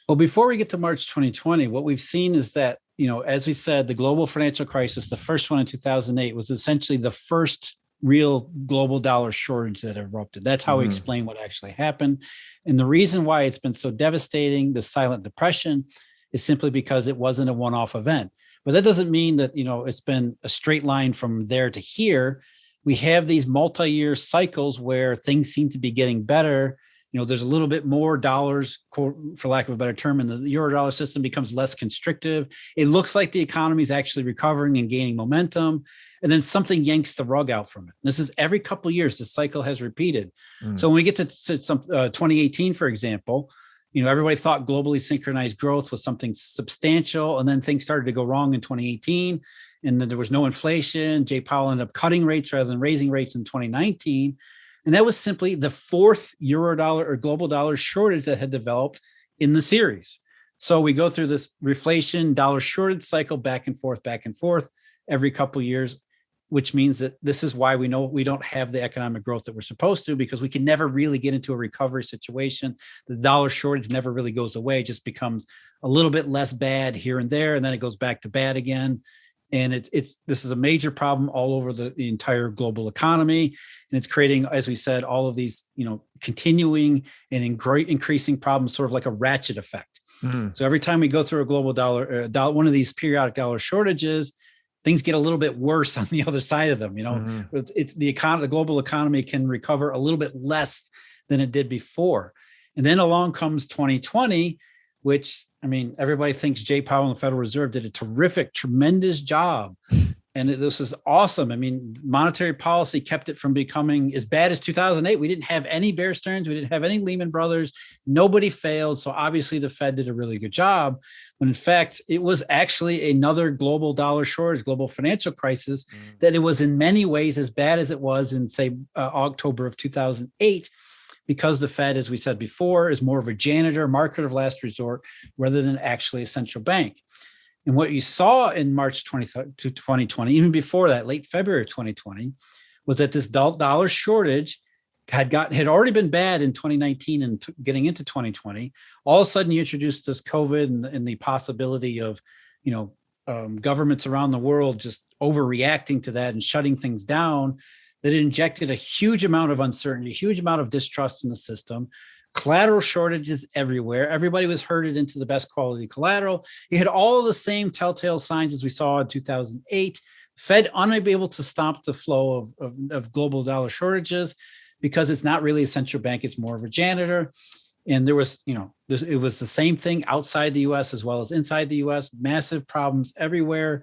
Well, before we get to March 2020, what we've seen is that, as we said, the global financial crisis, the first one in 2008, was essentially the first real global dollar shortage that erupted. That's how we explain what actually happened. And the reason why it's been so devastating, the silent depression, is simply because it wasn't a one-off event. But that doesn't mean that, it's been a straight line from there to here. We have these multi-year cycles where things seem to be getting better. There's a little bit more dollars, for lack of a better term, and the Eurodollar system becomes less constrictive. It looks like the economy is actually recovering and gaining momentum. And then something yanks the rug out from it. This is every couple of years, the cycle has repeated. So when we get to some 2018, for example, everybody thought globally synchronized growth was something substantial. And then things started to go wrong in 2018. And then there was no inflation. Jay Powell ended up cutting rates rather than raising rates in 2019. And that was simply the fourth Eurodollar or global dollar shortage that had developed in the series. So we go through this reflation dollar shortage cycle back and forth every couple of years, which means that this is why we know we don't have the economic growth that we're supposed to, because we can never really get into a recovery situation. The dollar shortage never really goes away, it just becomes a little bit less bad here and there, and then it goes back to bad again. And this is a major problem all over the entire global economy. And it's creating, as we said, all of these, continuing and increasing problems, sort of like a ratchet effect. So every time we go through a global one of these periodic dollar shortages, things get a little bit worse on the other side of them. It's the global economy can recover a little bit less than it did before. And then along comes 2020, which, everybody thinks Jay Powell and the Federal Reserve did a tremendous job. And this is awesome. Monetary policy kept it from becoming as bad as 2008. We didn't have any Bear Stearns. We didn't have any Lehman Brothers. Nobody failed. So obviously the Fed did a really good job. When in fact, it was actually another global dollar shortage, global financial crisis, that it was in many ways as bad as it was in, say, October of 2008, because the Fed, as we said before, is more of a janitor, market of last resort, rather than actually a central bank. And what you saw in March 2020, even before that, late February of 2020, was that this dollar shortage had already been bad in 2019 and getting into 2020. All of a sudden, you introduced this COVID and the possibility of, governments around the world just overreacting to that and shutting things down. That injected a huge amount of uncertainty, a huge amount of distrust in the system. Collateral shortages everywhere. Everybody was herded into the best quality collateral. You had all of the same telltale signs as we saw in 2008. Fed unable to stop the flow of global dollar shortages because it's not really a central bank. It's more of a janitor. And there was, it was the same thing outside the US as well as inside the US, massive problems everywhere.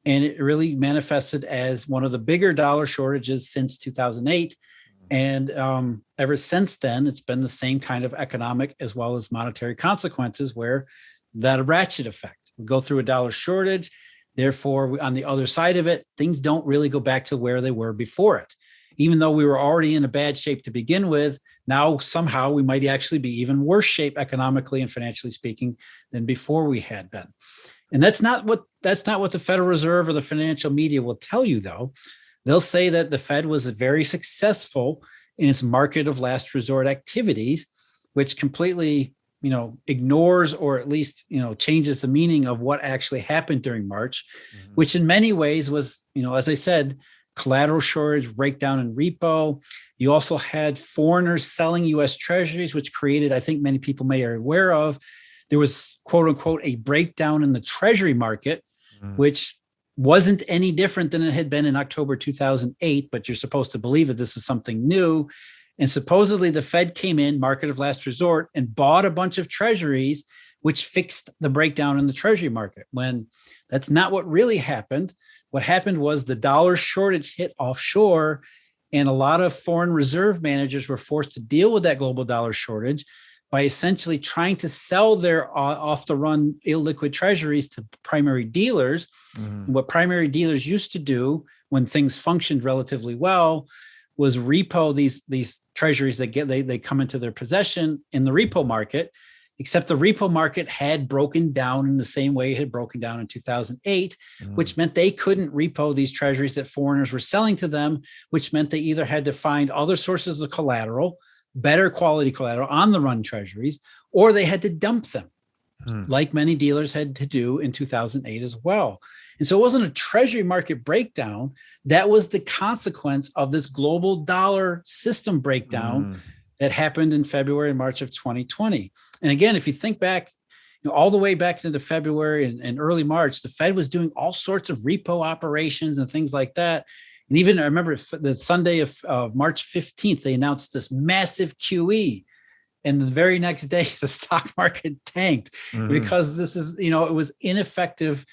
And it really manifested as one of the bigger dollar shortages since 2008. And ever since then, it's been the same kind of economic as well as monetary consequences, where that ratchet effect. We go through a dollar shortage. Therefore, on the other side of it, things don't really go back to where they were before it. Even though we were already in a bad shape to begin with, now somehow we might actually be even worse shape economically and financially speaking than before we had been. And that's not what the Federal Reserve or the financial media will tell you, though. They'll say that the Fed was very successful in its market of last resort activities, which completely, ignores or at least, changes the meaning of what actually happened during March, which in many ways was, as I said, collateral shortage, breakdown in repo. You also had foreigners selling U.S. treasuries, which created, I think many people may are aware of, there was, quote unquote, a breakdown in the treasury market, which wasn't any different than it had been in October 2008, but you're supposed to believe that this is something new. And supposedly the Fed came in, market of last resort, and bought a bunch of treasuries, which fixed the breakdown in the treasury market, when that's not what really happened. What happened was the dollar shortage hit offshore, and a lot of foreign reserve managers were forced to deal with that global dollar shortage by essentially trying to sell their off-the-run illiquid treasuries to primary dealers. What primary dealers used to do when things functioned relatively well was repo these treasuries that they come into their possession in the repo market, except the repo market had broken down in the same way it had broken down in 2008, which meant they couldn't repo these treasuries that foreigners were selling to them, which meant they either had to find other sources of collateral, better quality collateral on the run treasuries, or they had to dump them, like many dealers had to do in 2008 as well. And so it wasn't a treasury market breakdown. That was the consequence of this global dollar system breakdown that happened in February and March of 2020. And again, if you think back, all the way back into February and early March, the Fed was doing all sorts of repo operations and things like that. And even I remember the Sunday of March 15th, they announced this massive QE. And the very next day, the stock market tanked because this is, it was ineffective,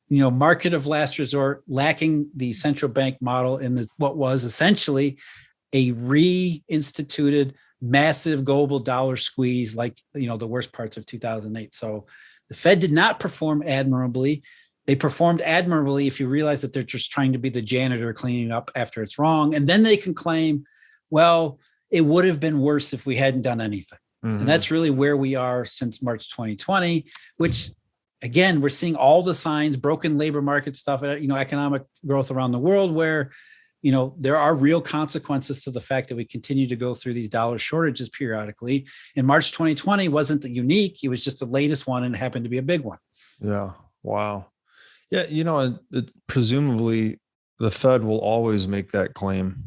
market of last resort, lacking the central bank model in what was essentially a reinstituted massive global dollar squeeze, like, the worst parts of 2008. So the Fed did not perform admirably. They performed admirably if you realize that they're just trying to be the janitor cleaning up after it's wrong. And then they can claim, well, it would have been worse if we hadn't done anything. And that's really where we are since March 2020, which, again, we're seeing all the signs, broken labor market stuff, economic growth around the world where, there are real consequences to the fact that we continue to go through these dollar shortages periodically. And March 2020 wasn't unique. It was just the latest one, and it happened to be a big one. Yeah. Wow. Yeah. Presumably the Fed will always make that claim.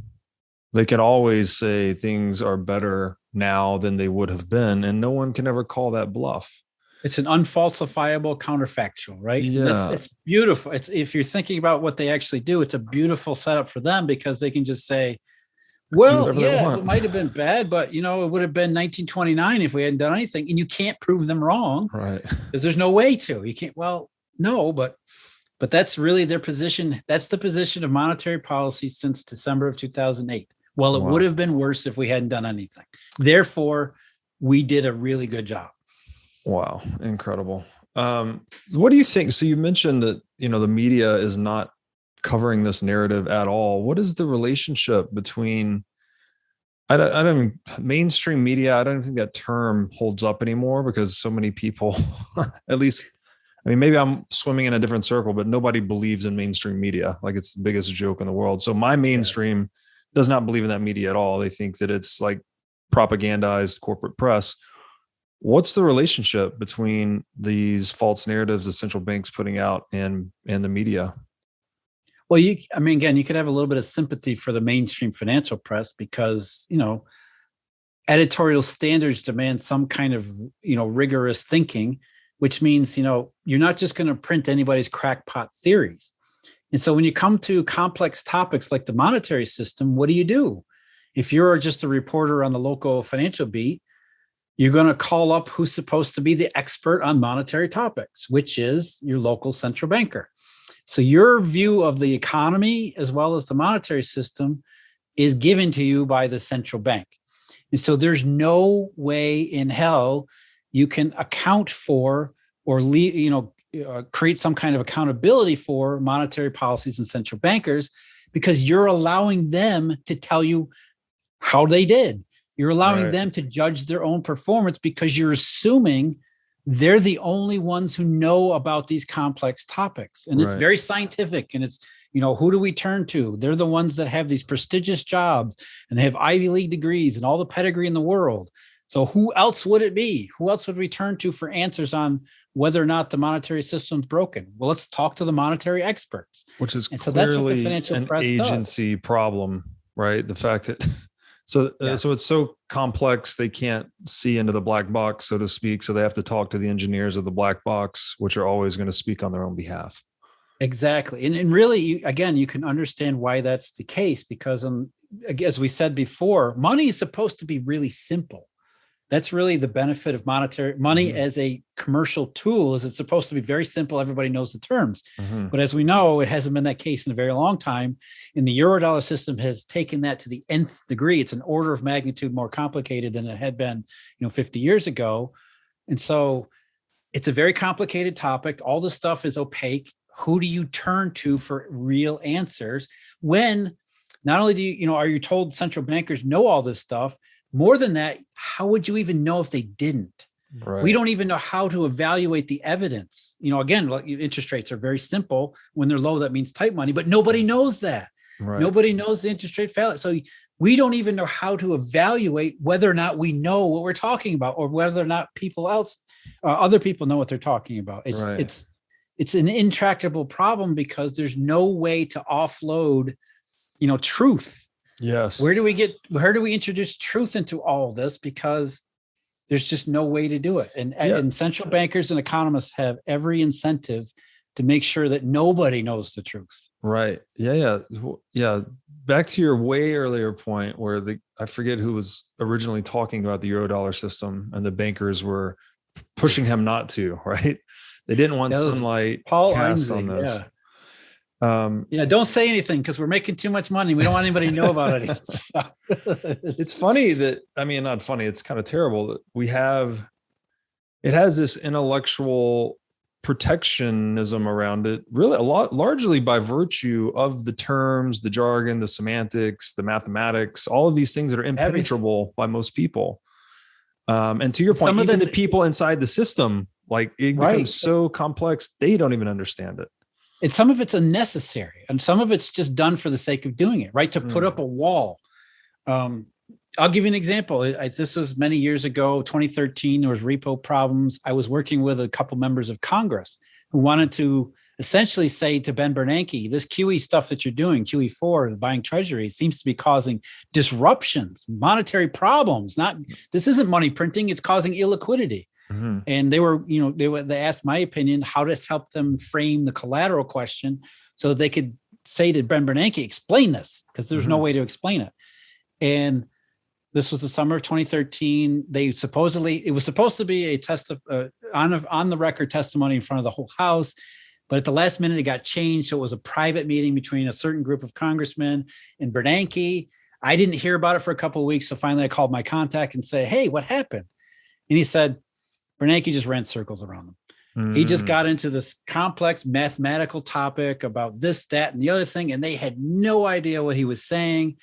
They can always say things are better now than they would have been, and no one can ever call that bluff. It's an unfalsifiable counterfactual, right? Yeah. It's beautiful. If you're thinking about what they actually do, it's a beautiful setup for them because they can just say, well, yeah, it might have been bad, but it would have been 1929 if we hadn't done anything. And you can't prove them wrong, right? Because there's no way to. You can't. Well, no, but that's really their position. That's the position of monetary policy since December of 2008. Well, it would have been worse if we hadn't done anything. Therefore, we did a really good job. Wow. Incredible. What do you think? So you mentioned that, the media is not covering this narrative at all. What is the relationship between, I don't mainstream media? I don't think that term holds up anymore because so many people, at least, maybe I'm swimming in a different circle, but nobody believes in mainstream media. Like it's the biggest joke in the world. So my mainstream does not believe in that media at all. They think that it's like propagandized corporate press. What's the relationship between these false narratives the central bank's putting out and the media? Well, again, you could have a little bit of sympathy for the mainstream financial press because, editorial standards demand some kind of, rigorous thinking, which means, you're not just going to print anybody's crackpot theories. And so when you come to complex topics like the monetary system, what do? If you're just a reporter on the local financial beat, you're going to call up who's supposed to be the expert on monetary topics, which is your local central banker. So your view of the economy as well as the monetary system is given to you by the central bank. And so there's no way in hell you can account for or create some kind of accountability for monetary policies and central bankers because you're allowing them to tell you how they did. You're allowing them to judge their own performance because you're assuming they're the only ones who know about these complex topics. And it's very scientific. And it's, who do we turn to? They're the ones that have these prestigious jobs and they have Ivy League degrees and all the pedigree in the world. So who else would it be? Who else would we turn to for answers on whether or not the monetary system's broken? Well, let's talk to the monetary experts. Which is clearly an agency problem, right? The fact that... So it's so complex, they can't see into the black box, so to speak. So they have to talk to the engineers of the black box, which are always going to speak on their own behalf. Exactly. And really, you can understand why that's the case because, as we said before, money is supposed to be really simple. That's really the benefit of monetary money as a commercial tool is it's supposed to be very simple. Everybody knows the terms. But as we know, it hasn't been that case in a very long time. And the Eurodollar system has taken that to the nth degree. It's an order of magnitude more complicated than it had been, 50 years ago. And so it's a very complicated topic. All this stuff is opaque. Who do you turn to for real answers when not only are you told central bankers know all this stuff, more than that, how would you even know if they didn't? Right. We don't even know how to evaluate the evidence. Again, interest rates are very simple. When they're low, that means tight money, but nobody knows that. Right. Nobody knows the interest rate fallacy. So we don't even know how to evaluate whether or not we know what we're talking about or whether or not other people know what they're talking about. It's an intractable problem because there's no way to offload, truth. Yes. Where do we introduce truth into all of this? Because There's just no way to do it. And central bankers and economists have every incentive to make sure that nobody knows the truth. Right. Yeah. Back to your way earlier point where I forget who was originally talking about the Eurodollar system, and the bankers were pushing him not to, right? They didn't want sunlight cast on this. Don't say anything because we're making too much money. We don't want anybody to know about it. It's funny that, not funny, it's kind of terrible that it has this intellectual protectionism around it, really largely by virtue of the terms, the jargon, the semantics, the mathematics, all of these things that are impenetrable by most people. And to your point, even the people inside the system, like it becomes so complex, they don't even understand it. And some of it's unnecessary, and some of it's just done for the sake of doing it, right? To put up a wall. I'll give you an example. This was many years ago, 2013, there was repo problems. I was working with a couple members of Congress who wanted to essentially say to Ben Bernanke, this QE stuff that you're doing, QE4, buying treasuries, seems to be causing disruptions, monetary problems. This isn't money printing, it's causing illiquidity. Mm-hmm. And they asked my opinion, how to help them frame the collateral question so that they could say to Ben Bernanke, explain this, because there's no way to explain it. And this was the summer of 2013. It was supposed to be a test of on the record testimony in front of the whole House, but at the last minute it got changed. So it was a private meeting between a certain group of congressmen and Bernanke. I didn't hear about it for a couple of weeks. So finally I called my contact and said, hey, what happened? And he said, Bernanke just ran circles around them. He just got into this complex mathematical topic about this, that, and the other thing. And they had no idea what he was saying,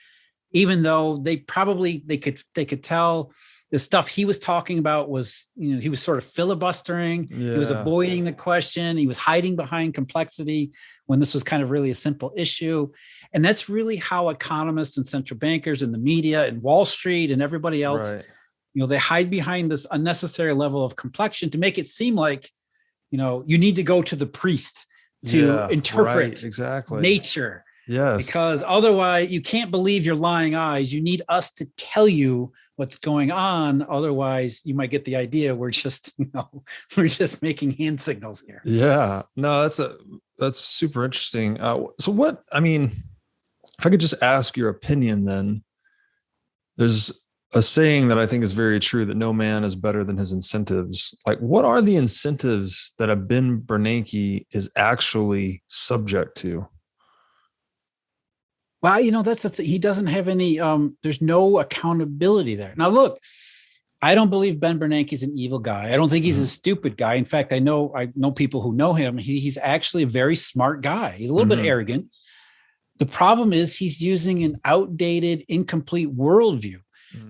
even though they could tell the stuff he was talking about was, he was sort of filibustering. Yeah. He was avoiding the question. He was hiding behind complexity when this was kind of really a simple issue. And that's really how economists and central bankers and the media and Wall Street and everybody else, they hide behind this unnecessary level of complexion to make it seem like, you need to go to the priest to interpret nature. Yes. Because otherwise you can't believe your lying eyes. You need us to tell you what's going on. Otherwise you might get the idea we're just making hand signals here. Yeah, no, that's super interesting. So if I could just ask your opinion, then there's a saying that I think is very true, that no man is better than his incentives. Like, what are the incentives that a Ben Bernanke is actually subject to? Well, that's the thing. He doesn't have any, there's no accountability there. Now, look, I don't believe Ben Bernanke is an evil guy. I don't think he's a stupid guy. In fact, I know people who know him. He's actually a very smart guy. He's a little bit arrogant. The problem is he's using an outdated, incomplete worldview.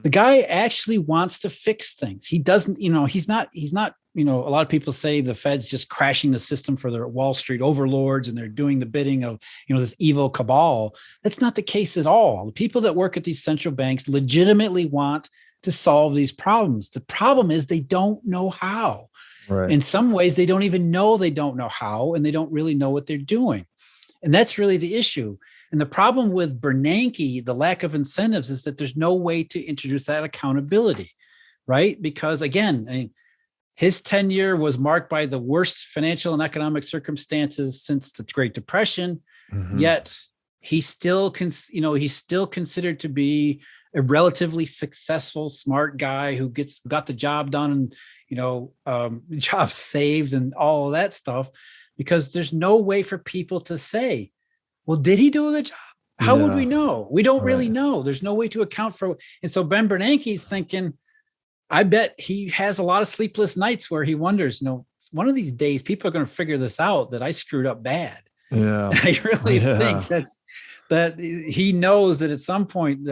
The guy actually wants to fix things. He doesn't, he's not, a lot of people say the Fed's just crashing the system for their Wall Street overlords and they're doing the bidding of, this evil cabal. That's not the case at all. The people that work at these central banks legitimately want to solve these problems. The problem is they don't know how. Right. In some ways, they don't even know they don't know how, and they don't really know what they're doing. And that's really the issue. And the problem with Bernanke, the lack of incentives, is that there's no way to introduce that accountability, right? Because again, his tenure was marked by the worst financial and economic circumstances since the Great Depression. Yet he's still considered to be a relatively successful, smart guy who got the job done and jobs saved and all of that stuff. Because there's no way for people to say, well, did he do a good job? How would we know? We don't really know. There's no way to account for. And so Ben Bernanke's thinking, I bet he has a lot of sleepless nights where he wonders, one of these days people are going to figure this out, that I screwed up bad. Yeah. I really think that he knows that at some point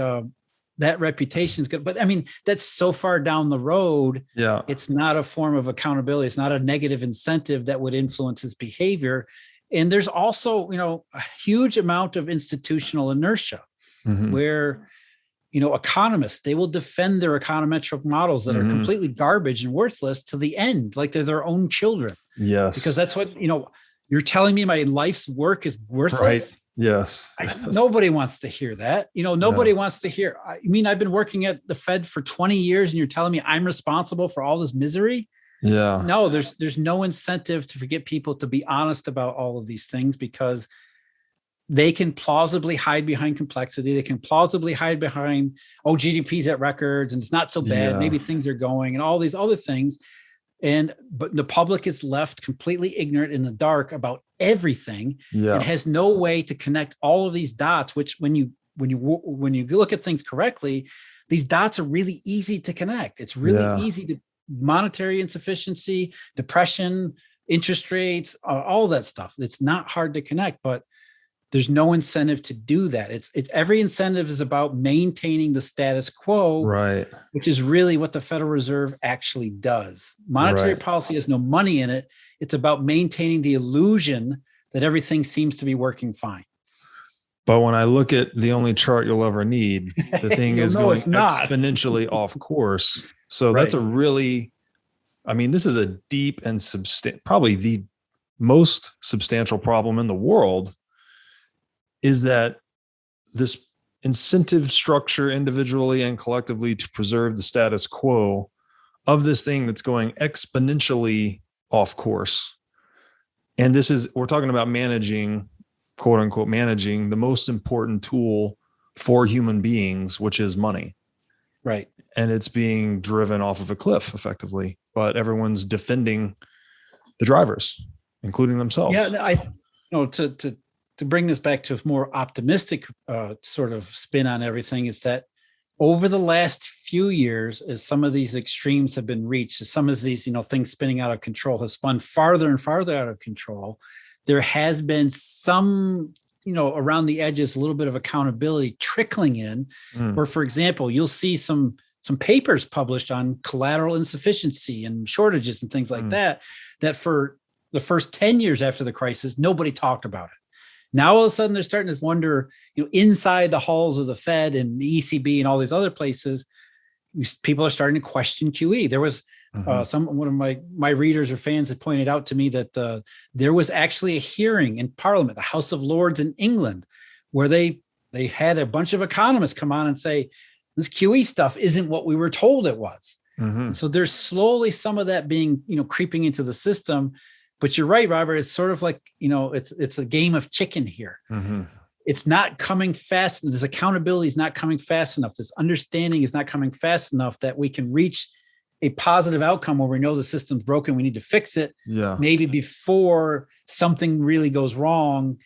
that reputation is good. But that's so far down the road. Yeah. It's not a form of accountability. It's not a negative incentive that would influence his behavior. And there's also, a huge amount of institutional inertia where, economists, they will defend their econometric models that are completely garbage and worthless to the end, like they're their own children. Yes. Because that's what, you're telling me my life's work is worthless. Yes. Nobody wants to hear that. Nobody wants to hear. I mean, I've been working at the Fed for 20 years and you're telling me I'm responsible for all this misery? Yeah. No, there's no incentive to get people to be honest about all of these things, because they can plausibly hide behind complexity. They can plausibly hide behind, GDP's at records and it's not so bad. Yeah. Maybe things are going and all these other things. But the public is left completely ignorant in the dark about everything. Yeah. And has no way to connect all of these dots, which when you look at things correctly, these dots are really easy to connect. It's really easy to monetary insufficiency, depression, interest rates, all that stuff. It's not hard to connect, but there's no incentive to do that. Every incentive is about maintaining the status quo, right? Which is really what the Federal Reserve actually does. Monetary policy has no money in it. It's about maintaining the illusion that everything seems to be working fine. But when I look at the only chart you'll ever need, the thing is going exponentially off course. So that's a really, this is a deep and probably the most substantial problem in the world, is that this incentive structure individually and collectively to preserve the status quo of this thing that's going exponentially off course. And we're talking about managing, quote unquote, managing the most important tool for human beings, which is money. Right. And it's being driven off of a cliff effectively, but everyone's defending the drivers, including themselves. Yeah. To bring this back to a more optimistic sort of spin on everything, is that over the last few years, as some of these extremes have been reached, as some of these, things spinning out of control have spun farther and farther out of control, there has been some, around the edges, a little bit of accountability trickling in, where, for example, you'll see some papers published on collateral insufficiency and shortages and things like that for the first 10 years after the crisis, nobody talked about it. Now, all of a sudden, they're starting to wonder, inside the halls of the Fed and the ECB and all these other places, people are starting to question QE. There was one of my readers or fans had pointed out to me that there was actually a hearing in Parliament, the House of Lords in England, where they had a bunch of economists come on and say, this QE stuff isn't what we were told it was. So there's slowly some of that being, creeping into the system. But you're right, Robert. It's sort of like, it's a game of chicken here. It's not coming fast. This accountability is not coming fast enough. This understanding is not coming fast enough that we can reach a positive outcome where we know the system's broken. We need to fix it. Yeah. Maybe before something really goes wrong,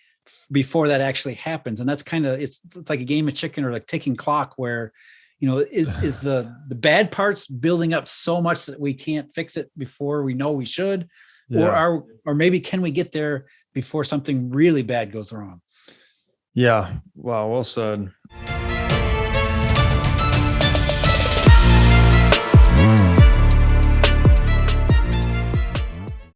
before that actually happens. And that's kind of, it's like a game of chicken or like ticking clock where, is the bad parts building up so much that we can't fix it before we know we should? Yeah. Or maybe can we get there before something really bad goes wrong? Yeah. Wow. Well said.